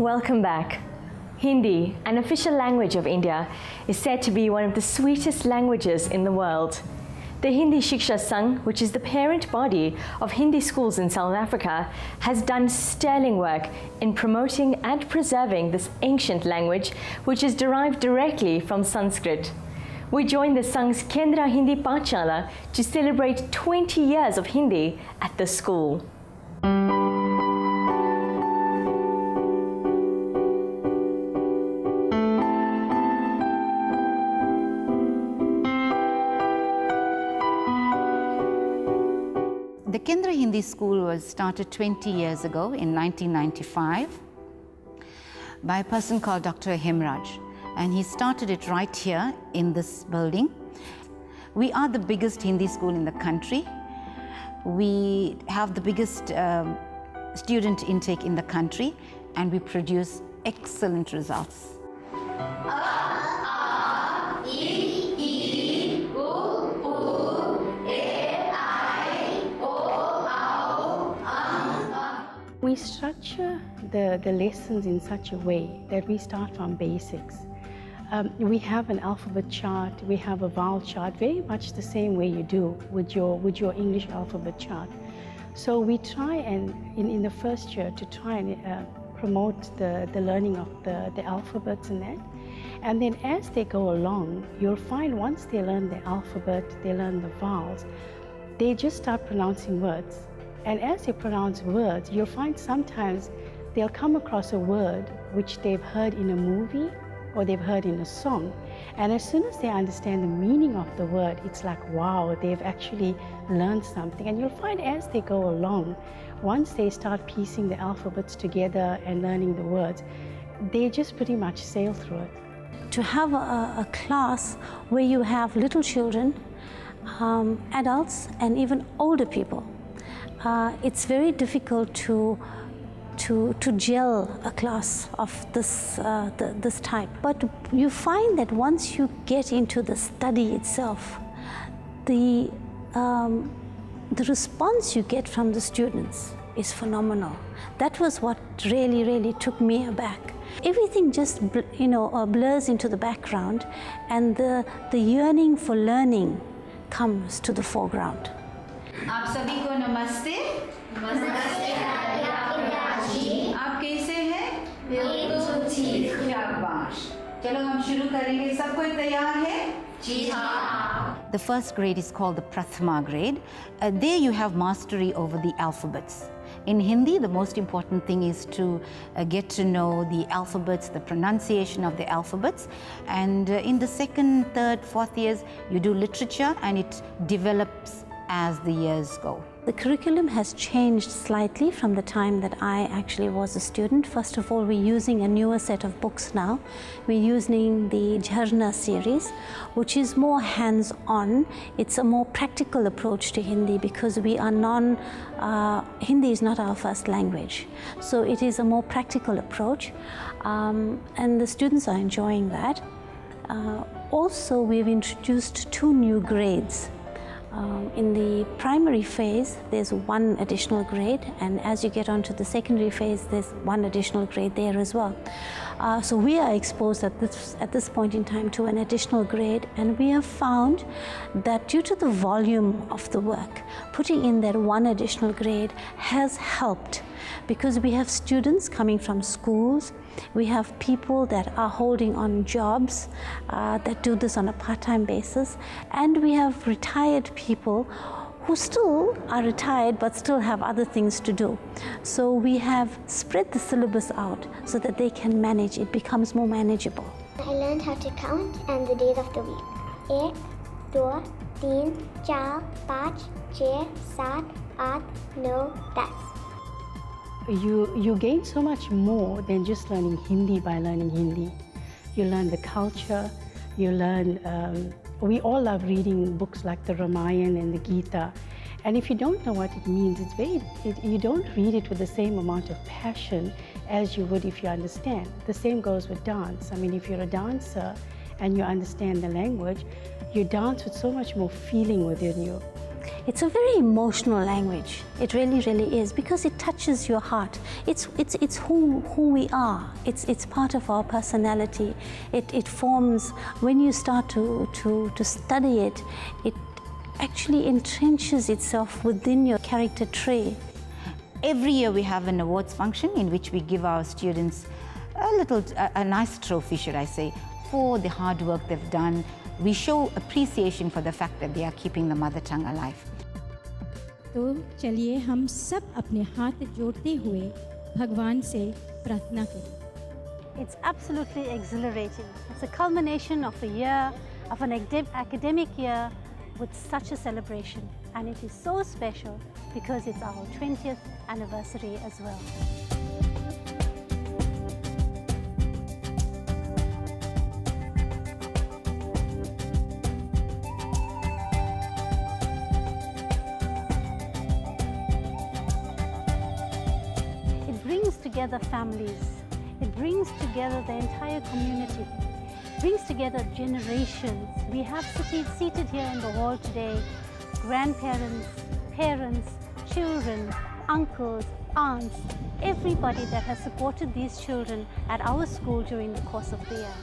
Welcome back. Hindi, an official language of India, is said to be one of the sweetest languages in the world. The Hindi Shiksha Sangh, which is the parent body of Hindi schools in South Africa, has done sterling work in promoting and preserving this ancient language, which is derived directly from Sanskrit. We joined the Sangh's Kendra Hindi Pachala to celebrate 20 years of Hindi at the school. The Kendra Hindi School was started 20 years ago in 1995 by a person called Dr. Hemraj, and he started it right here in this building. We are the biggest Hindi school in the country. We have the biggest student intake in the country, and we produce excellent results. We structure the lessons in such a way that we start from basics. We have an alphabet chart, we have a vowel chart, very much the same way you do with your English alphabet chart. So we try and, in the first year, to try and promote the learning of the alphabets and that. And then as they go along, you'll find once they learn the alphabet, they learn the vowels, they just start pronouncing words. And as they pronounce words, you'll find sometimes they'll come across a word which they've heard in a movie or they've heard in a song. And as soon as they understand the meaning of the word, it's like, wow, they've actually learned something. And you'll find as they go along, once they start piecing the alphabets together and learning the words, they just pretty much sail through it. To have a class where you have little children, adults, and even older people, it's very difficult to gel a class of this type. But you find that once you get into the study itself, the response you get from the students is phenomenal. That was what really took me aback. Everything just blurs into the background, and the yearning for learning comes to the foreground. आप सभी को नमस्ते। नमस्ते आप कैसे हैं? बिल्कुल ठीक। शाबाश। चलो हम शुरू करेंगे। सब कोई तैयार है? जी हाँ। The first grade is called the Prathama grade. There you have mastery over the alphabets. In Hindi, the most important thing is to get to know the alphabets, the pronunciation of the alphabets. And in the second, third, fourth years, you do literature, and it develops as the years go. The curriculum has changed slightly from the time that I actually was a student. First of all, we're using a newer set of books now. We're using the Jharna series, which is more hands-on. It's a more practical approach to Hindi because we are Hindi is not our first language. So it is a more practical approach, and the students are enjoying that. Also, we've introduced 2 new grades. In the primary phase, there's 1 additional grade, and as you get onto the secondary phase, there's 1 additional grade there as well. So we are exposed at this point in time to an additional grade, and we have found that due to the volume of the work, putting in that 1 additional grade has helped, because we have students coming from schools, we have people that are holding on jobs that do this on a part-time basis, and we have retired people who still are retired but still have other things to do. So we have spread the syllabus out so that they can manage, it becomes more manageable. I learned how to count and the days of the week. 1, 2, 3, 4, 5, 6, 7, 8, 9, 10. You gain so much more than just learning Hindi by learning Hindi. You learn the culture, you learn, we all love reading books like the Ramayana and the Gita. And if you don't know what it means, you don't read it with the same amount of passion as you would if you understand. The same goes with dance. I mean, if you're a dancer and you understand the language, you dance with so much more feeling within you. It's a very emotional language. It really, really is, because it touches your heart. It's who we are. It's part of our personality. It forms, when you start to study it, it actually entrenches itself within your character trait. Every year we have an awards function in which we give our students a nice trophy, should I say, for the hard work they've done. We show appreciation for the fact that they are keeping the mother tongue alive. तो चलिए हम सब अपने हाथ जोड़ते हुए भगवान से प्रार्थना करें। It's absolutely exhilarating. It's a culmination of a year, of an academic year with such a celebration. And it is so special because it's our 20th anniversary as well. It brings together families. It brings together the entire community. It brings together generations. We have seated here in the hall today grandparents, parents, children, uncles, aunts, everybody that has supported these children at our school during the course of the year.